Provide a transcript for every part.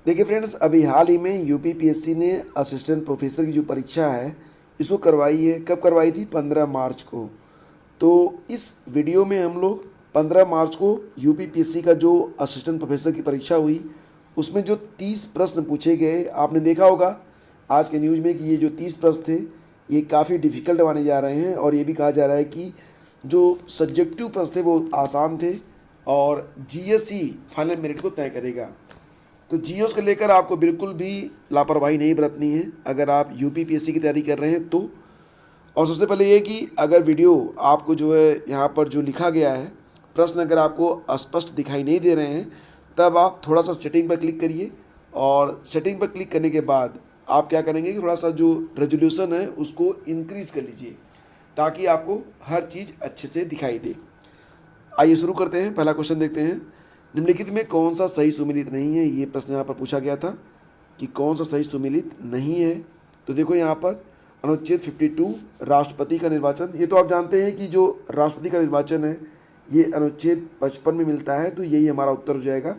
देखिए फ्रेंड्स, अभी हाल ही में यूपीपीएससी ने असिस्टेंट प्रोफेसर की जो परीक्षा है इसको करवाई है। कब करवाई थी? 15 मार्च को। तो इस वीडियो में हम लोग 15 मार्च को यूपीपीएससी का जो असिस्टेंट प्रोफेसर की परीक्षा हुई उसमें जो 30 प्रश्न पूछे गए, आपने देखा होगा आज के न्यूज़ में कि ये जो 30 प्रश्न थे ये काफ़ी डिफ़िकल्ट माने जा रहे हैं, और ये भी कहा जा रहा है कि जो सब्जेक्टिव प्रश्न थे वो आसान थे और जीएसई फाइनल मेरिट को तय करेगा। तो जीएस को लेकर आपको बिल्कुल भी लापरवाही नहीं बरतनी है अगर आप यूपीपीएससी की तैयारी कर रहे हैं तो। और सबसे पहले ये कि अगर वीडियो आपको जो है यहाँ पर जो लिखा गया है प्रश्न अगर आपको स्पष्ट दिखाई नहीं दे रहे हैं तब आप थोड़ा सा सेटिंग पर क्लिक करिए, और सेटिंग पर क्लिक करने के बाद आप क्या करेंगे कि थोड़ा सा जो रेजोल्यूशन है उसको इंक्रीज़ कर लीजिए ताकि आपको हर चीज़ अच्छे से दिखाई दे। आइए शुरू करते हैं। पहला क्वेश्चन देखते हैं। निम्नलिखित में कौन सा सही सुमेलित नहीं है? ये प्रश्न यहाँ पर पूछा गया था कि कौन सा सही सुमेलित नहीं है। तो देखो यहाँ पर अनुच्छेद 52 राष्ट्रपति का निर्वाचन, ये तो आप जानते हैं कि जो राष्ट्रपति का निर्वाचन है ये अनुच्छेद 55 में मिलता है, तो यही हमारा उत्तर हो जाएगा।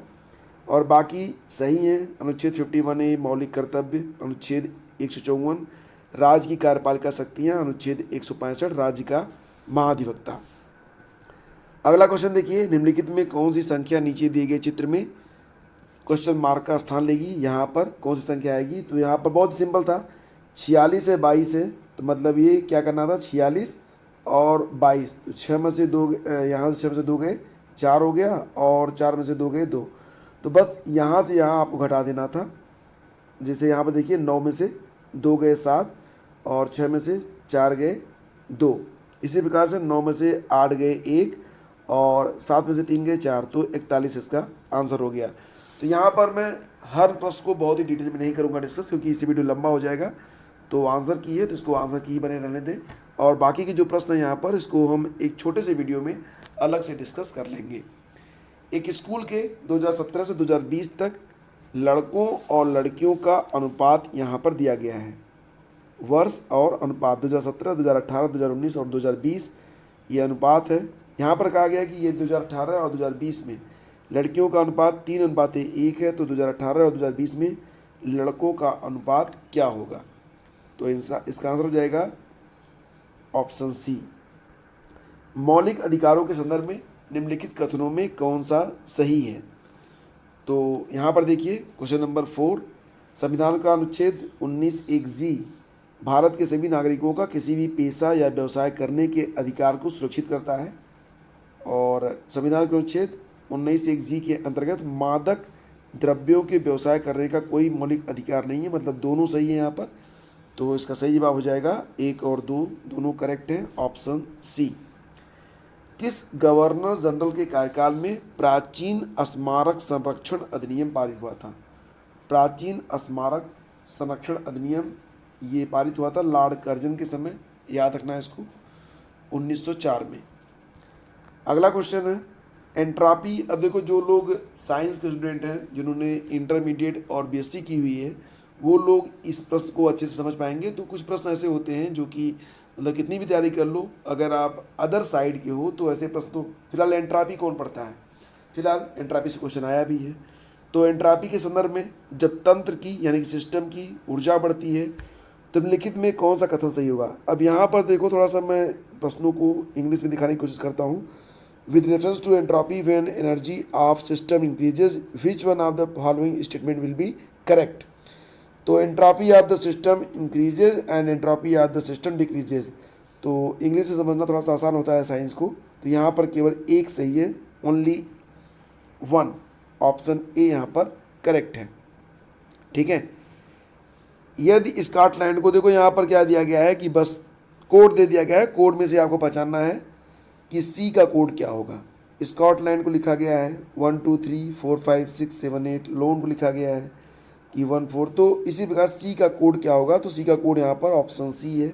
और बाकी सही है। अनुच्छेद 51A मौलिक कर्तव्य, अनुच्छेद 154 राज्य की कार्यपालिका शक्तियाँ, अनुच्छेद 165 राज्य का महाधिवक्ता। अगला क्वेश्चन देखिए, निम्नलिखित में कौन सी संख्या नीचे दिए गए चित्र में क्वेश्चन मार्क का स्थान लेगी? यहाँ पर कौन सी संख्या आएगी? तो यहाँ पर बहुत सिंपल था, 46 है 22 है, तो मतलब ये क्या करना था, 46 और 22, तो 6 में से 2, यहाँ से 6 में से 2 गए 4 हो गया, और 4 में से 2 गए 2, तो बस यहाँ से यहाँ आपको घटा देना था। जैसे यहाँ पर देखिए 9 में से 2 गए 7, और 6 में से 4 गए 2, इसी प्रकार से 9 में से 8 गए 1, और 7 में से 3 गए 4, तो 41 इसका आंसर हो गया। तो यहाँ पर मैं हर प्रश्न को बहुत ही डिटेल में नहीं करूँगा डिस्कस, क्योंकि इसी वीडियो लंबा हो जाएगा। तो आंसर की है तो इसको आंसर की ही बने रहने दें, और बाकी के जो प्रश्न हैं यहाँ पर इसको हम एक छोटे से वीडियो में अलग से डिस्कस कर लेंगे। एक स्कूल के 2017 से 2020 तक लड़कों और लड़कियों का अनुपात यहाँ पर दिया गया है। वर्ष और अनुपात 2017, 2018, 2019 और 2020 ये अनुपात है। यहाँ पर कहा गया कि ये 2018 और 2020 में लड़कियों का अनुपात 3:1 है, तो 2018 और 2020 में लड़कों का अनुपात क्या होगा? तो इसका आंसर हो जाएगा ऑप्शन सी। मौलिक अधिकारों के संदर्भ में निम्नलिखित कथनों में कौन सा सही है? तो यहाँ पर देखिए क्वेश्चन नंबर 4, संविधान का अनुच्छेद 19(1)(g) भारत के सभी नागरिकों का किसी भी पेशा या व्यवसाय करने के अधिकार को सुरक्षित करता है, और संविधान के अनुच्छेद 19(1)(g) के अंतर्गत मादक द्रव्यों के व्यवसाय करने का कोई मौलिक अधिकार नहीं है, मतलब दोनों सही है यहाँ पर। तो इसका सही जवाब हो जाएगा 1 और 2 दोनों करेक्ट हैं, ऑप्शन सी। किस गवर्नर जनरल के कार्यकाल में प्राचीन स्मारक संरक्षण अधिनियम पारित हुआ था? प्राचीन स्मारक संरक्षण अधिनियम ये पारित हुआ था लॉर्ड कर्जन के समय, याद रखना है इसको, 1904 में। अगला क्वेश्चन है एंट्रापी। अब देखो जो लोग साइंस के स्टूडेंट हैं जिन्होंने इंटरमीडिएट और बीएससी की हुई है वो लोग इस प्रश्न को अच्छे से समझ पाएंगे। तो कुछ प्रश्न ऐसे होते हैं जो कि मतलब कितनी भी तैयारी कर लो, अगर आप अदर साइड के हो तो ऐसे प्रश्न, तो फिलहाल एंट्रापी कौन पढ़ता है? फिलहाल एंट्रापी से क्वेश्चन आया भी है। तो एंट्रापी के संदर्भ में जब तंत्र की यानी कि सिस्टम की ऊर्जा बढ़ती है तो निम्नलिखित में कौन सा कथन सही होगा? अब यहाँ पर देखो थोड़ा सा मैं प्रश्नों को इंग्लिश में दिखाने की कोशिश करता हूँ। With reference to entropy when energy of system increases which one of the following statement will be correct? तो entropy of the system increases and entropy of the system decreases. तो इंग्लिश में समझना थोड़ा सा आसान होता है साइंस को, तो यहाँ पर केवल एक सही है, ओनली 1, ऑप्शन ए यहाँ पर करेक्ट है। ठीक है। यदि स्कॉटलैंड को देखो यहाँ पर क्या दिया गया है कि बस कोड दे दिया गया है, कोड में से आपको पहचानना है कि सी का कोड क्या होगा। स्कॉटलैंड को लिखा गया है 1 2 3 4 5 6 7 8, लोन को लिखा गया है कि 1 4, तो इसी प्रकार सी का कोड क्या होगा? तो सी का कोड यहाँ पर ऑप्शन सी है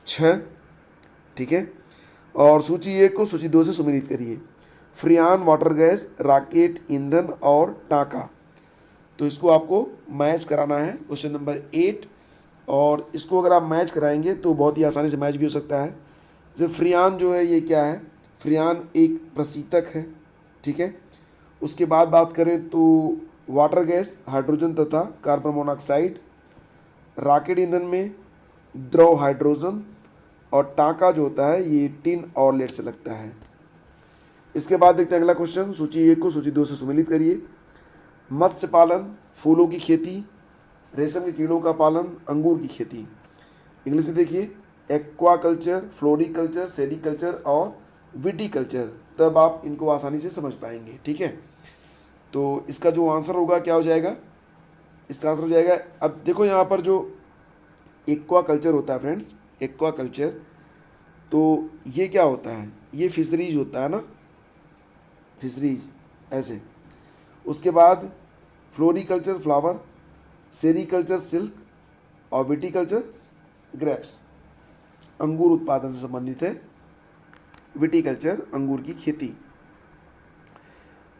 6। ठीक है। और सूची 1 को सूची 2 से सुमेलित करिए। फ्रियान वाटर गैस, राकेट ईंधन और टाका। तो इसको आपको मैच कराना है क्वेश्चन नंबर 8, और इसको अगर आप मैच कराएंगे तो बहुत ही आसानी से मैच भी हो सकता है। जैसे फ्रियान जो है ये क्या है? फ्रियान एक प्रशीतक है। ठीक है। उसके बाद बात करें तो वाटर गैस, हाइड्रोजन तथा कार्बन मोनोऑक्साइड, रॉकेट ईंधन में द्रव हाइड्रोजन, और टाँका जो होता है ये टिन और लेड से लगता है। इसके बाद देखते हैं अगला क्वेश्चन। सूची 1 को सूची 2 से सुमेलित करिए। मत्स्य पालन, फूलों की खेती, रेशम के कीड़ों का पालन, अंगूर की खेती। इंग्लिश में देखिए, एक्वाकल्चर, फ्लोरिकल्चर, सेरिकल्चर और विटीकल्चर। तब आप इनको आसानी से समझ पाएंगे, ठीक है। तो इसका जो आंसर होगा क्या हो जाएगा, इसका आंसर हो जाएगा, अब देखो यहाँ पर जो एक्वाकल्चर होता है फ्रेंड्स, एक्वाकल्चर, तो ये क्या होता है, ये फिशरीज होता है ना, फिशरीज ऐसे। उसके बाद फ्लोरिकल्चर फ्लावर, सेरिकल्चर सिल्क, और विटीकल्चर ग्रेप्स, अंगूर उत्पादन से संबंधित है। विटीकल्चर अंगूर की खेती।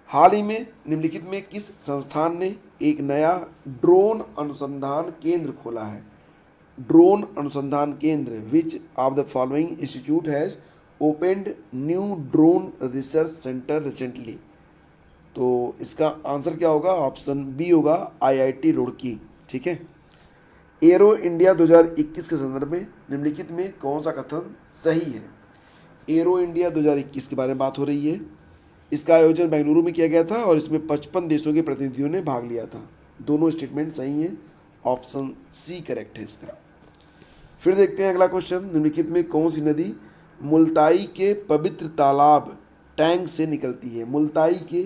हाल ही में निम्नलिखित में किस संस्थान ने एक नया ड्रोन अनुसंधान केंद्र खोला है। ड्रोन अनुसंधान केंद्र, which of the following institute has opened new drone research centre recently. तो इसका आंसर क्या होगा, ऑप्शन बी होगा, आईआईटी रुड़की, ठीक है। एरो इंडिया 2021 के संदर्भ में निम्नलिखित में कौन सा कथन सही है। एरो इंडिया 2021 के बारे में बात हो रही है। इसका आयोजन बेंगलुरु में किया गया था और इसमें 55 देशों के प्रतिनिधियों ने भाग लिया था। दोनों स्टेटमेंट सही हैं, ऑप्शन सी करेक्ट है इसका। फिर देखते हैं अगला क्वेश्चन। निम्नलिखित में कौन सी नदी मुल्ताई के पवित्र तालाब टैंक से निकलती है। मुल्ताई के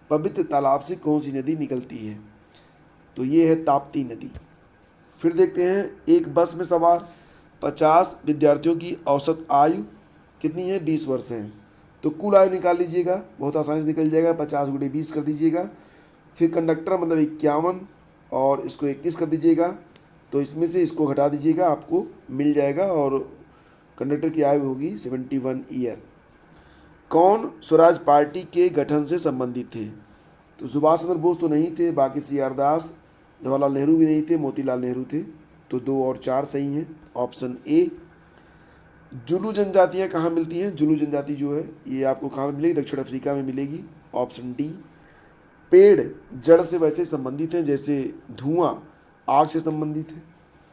पवित्र तालाब से कौन सी नदी निकलती है, तो ये है ताप्ती नदी। फिर देखते हैं, एक बस में सवार 50 विद्यार्थियों की औसत आयु कितनी है, 20 वर्ष है। तो कुल आयु निकाल लीजिएगा, बहुत आसानी से निकल जाएगा, 50 × 20 कर दीजिएगा। फिर कंडक्टर मतलब 51 और इसको 21 कर दीजिएगा, तो इसमें से इसको घटा दीजिएगा, आपको मिल जाएगा, और कंडक्टर की आयु होगी 71 ईयर। कौन स्वराज पार्टी के गठन से संबंधित थे। तो सुभाष चंद्र बोस तो नहीं थे, बाकी सी.आर. दास, जवाहरलाल नेहरू भी नहीं थे, मोतीलाल नेहरू थे। तो 2 और 4 सही हैं, ऑप्शन ए। जुलू जनजातियाँ कहाँ मिलती हैं। जुलू जनजाति जो है ये आपको कहाँ मिलेगी, दक्षिण अफ्रीका में मिलेगी, ऑप्शन डी। पेड़ जड़ से वैसे संबंधित हैं जैसे धुआं आग से संबंधित है,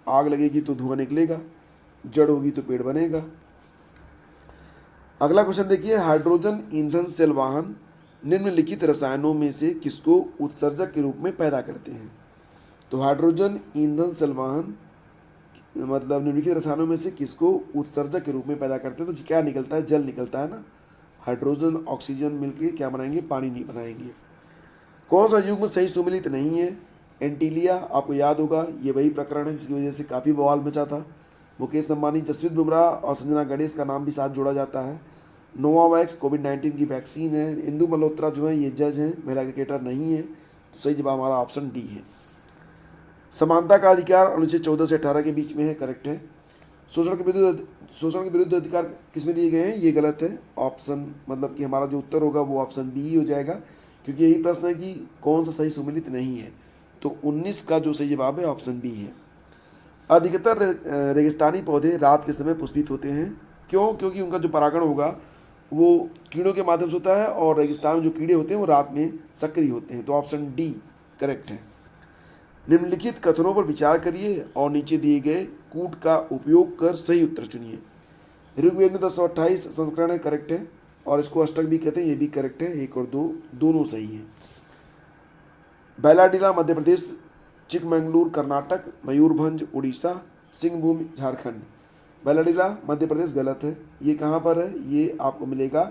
आग लगेगी तो धुआं निकलेगा, जड़ होगी तो पेड़ बनेगा। अगला क्वेश्चन देखिए, हाइड्रोजन ईंधन सेल वाहन निम्नलिखित रसायनों में से किसको उत्सर्जक के रूप में पैदा करते हैं। तो हाइड्रोजन ईंधन सेल वाहन मतलब निम्नलिखित रसायनों में से किसको उत्सर्जक के रूप में पैदा करते हैं। तो क्या निकलता है, जल निकलता है ना। हाइड्रोजन ऑक्सीजन मिलकर क्या बनाएंगे, पानी नहीं बनाएंगे। कौन सा युग्म सही सुमेलित नहीं है। एंटीलिया, आपको याद होगा ये वही प्रकरण है जिसकी वजह से काफ़ी बवाल मचा था। मुकेश अंबानी, जसप्रीत बुमराह और संजना गणेश का नाम भी साथ जोड़ा जाता है। नोवावैक्स कोविड-19 की वैक्सीन है। इंदु मल्होत्रा जो है ये जज हैं, महिला क्रिकेटर नहीं है। तो सही जवाब हमारा ऑप्शन डी है। समानता का अधिकार अनुच्छेद 14 से 18 के बीच में है, करेक्ट है। शोषण के विरुद्ध अधिकार किसमें दिए गए हैं, ये गलत है। ऑप्शन मतलब कि हमारा जो उत्तर होगा वो ऑप्शन बी ही हो जाएगा, क्योंकि यही प्रश्न है कि कौन सा सही सुमेलित नहीं है। तो 19 का जो सही जवाब है ऑप्शन बी है। अधिकतर रेगिस्तानी पौधे रात के समय पुष्पित होते हैं, क्यों, क्योंकि उनका जो परागण होगा वो कीड़ों के माध्यम से होता है, और रेगिस्तान में जो कीड़े होते हैं वो रात में सक्रिय होते हैं। तो ऑप्शन डी करेक्ट है। निम्नलिखित कथनों पर विचार करिए और नीचे दिए गए कूट का उपयोग कर सही उत्तर चुनिए। ऋग्वेद में 1028 संस्करण है, करेक्ट है, और इसको अष्टक भी कहते हैं, ये भी करेक्ट है। 1 और 2 दोनों सही हैं। बैलाडीला मध्य प्रदेश, चिकमंगलूर कर्नाटक, मयूरभंज उड़ीसा, सिंहभूम झारखंड। बैलाडीला मध्य प्रदेश गलत है। ये कहाँ पर है, ये आपको मिलेगा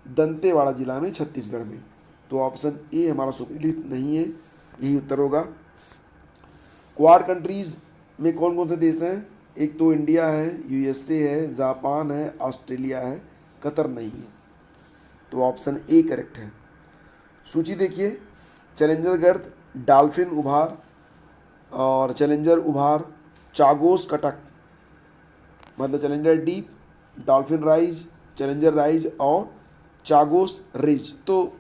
दंतेवाड़ा जिला में, छत्तीसगढ़ में। तो ऑप्शन ए हमारा सुमेलित नहीं है, यही उत्तर होगा। क्वाड कंट्रीज़ में कौन कौन से देश हैं। एक तो इंडिया है, यूएसए है, जापान है, ऑस्ट्रेलिया है, कतर नहीं है। तो ऑप्शन ए करेक्ट है। सूची देखिए, चैलेंजर गर्द, डॉल्फिन उभार और चैलेंजर उभार, चागोस कटक मतलब challenger deep, dolphin rise, challenger rise और चागोस रिज। तो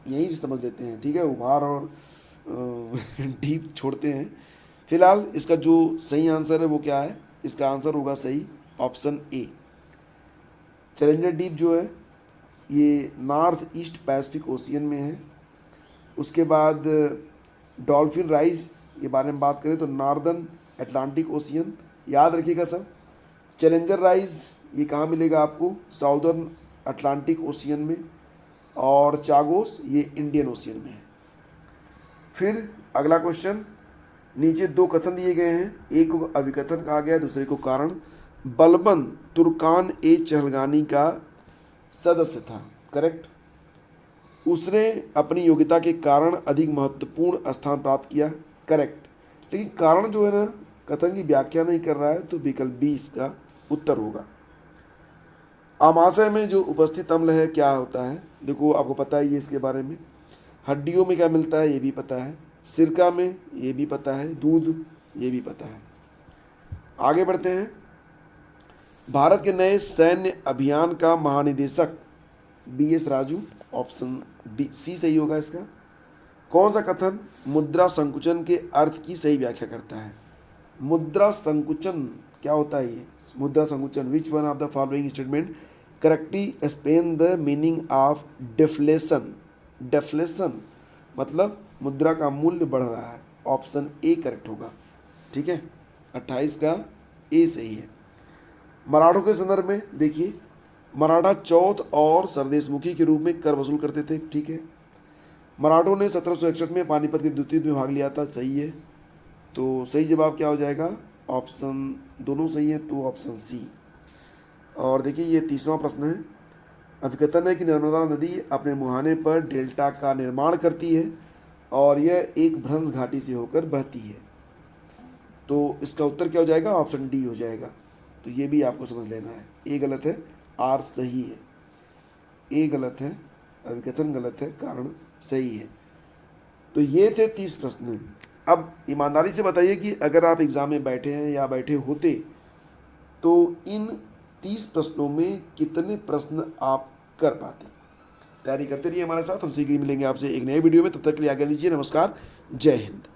यहीं से समझ लेते हैं, ठीक है, उभार और डीप छोड़ते हैं। फिलहाल इसका जो सही आंसर है वो क्या है, इसका आंसर होगा सही ऑप्शन ए। चैलेंजर डीप जो है ये नॉर्थ ईस्ट पैसिफिक ओशियन में है। उसके बाद डॉल्फिन राइज के बारे में बात करें तो नॉर्दर्न अटलांटिक ओशियन, याद रखिएगा सब। चैलेंजर राइज ये कहाँ मिलेगा आपको, साउदर्न अटलांटिक ओशियन में। और चागोस ये इंडियन ओशियन में है। फिर अगला क्वेश्चन, नीचे दो कथन दिए गए हैं, एक को अभिकथन कहा गया है, दूसरे को कारण। बलबन तुर्कान ए चहलगानी का सदस्य था, करेक्ट। उसने अपनी योग्यता के कारण अधिक महत्वपूर्ण स्थान प्राप्त किया, करेक्ट। लेकिन कारण जो है ना, कथन की व्याख्या नहीं कर रहा है, तो विकल्प बी इसका उत्तर होगा। आमाशय में जो उपस्थित अम्ल है क्या होता है, देखो आपको पता है ये इसके बारे में। हड्डियों में क्या मिलता है ये भी पता है, सिरका में ये भी पता है, दूध ये भी पता है। आगे बढ़ते हैं। भारत के नए सैन्य अभियान का महानिदेशक BS राजू, ऑप्शन बी सी सही होगा इसका। कौन सा कथन मुद्रा संकुचन के अर्थ की सही व्याख्या करता है। मुद्रा संकुचन क्या होता है ये, मुद्रा संकुचन, विच one of the following statement correctly explain the meaning of deflation. Deflation मतलब मुद्रा का मूल्य बढ़ रहा है, ऑप्शन ए करेक्ट होगा, ठीक है। 28 का ए सही है। मराठों के संदर्भ में देखिए, मराठा चौथ और सरदेशमुखी के रूप में कर वसूल करते थे, ठीक है। मराठों ने 1761 में पानीपत के द्वितीय युद्ध में भाग लिया था, सही है। तो सही जवाब क्या हो जाएगा, ऑप्शन दोनों सही है, तो ऑप्शन सी। और देखिए ये तीसरा प्रश्न है। अभिकथन है कि नर्मदा नदी अपने मुहाने पर डेल्टा का निर्माण करती है और यह एक भ्रंश घाटी से होकर बहती है। तो इसका उत्तर क्या हो जाएगा, ऑप्शन डी हो जाएगा। तो ये भी आपको समझ लेना है, ए गलत है, आर सही है। ए गलत है, अभिकथन गलत है, कारण सही है। तो ये थे 30 प्रश्न। अब ईमानदारी से बताइए कि अगर आप एग्ज़ाम में बैठे हैं या बैठे होते तो इन 30 प्रश्नों में कितने प्रश्न आप कर पाते। तैयारी करते रहिए हमारे साथ, हम शीघ्र मिलेंगे आपसे एक नए वीडियो में। तब तक के लिए आगे दीजिए, नमस्कार, जय हिंद।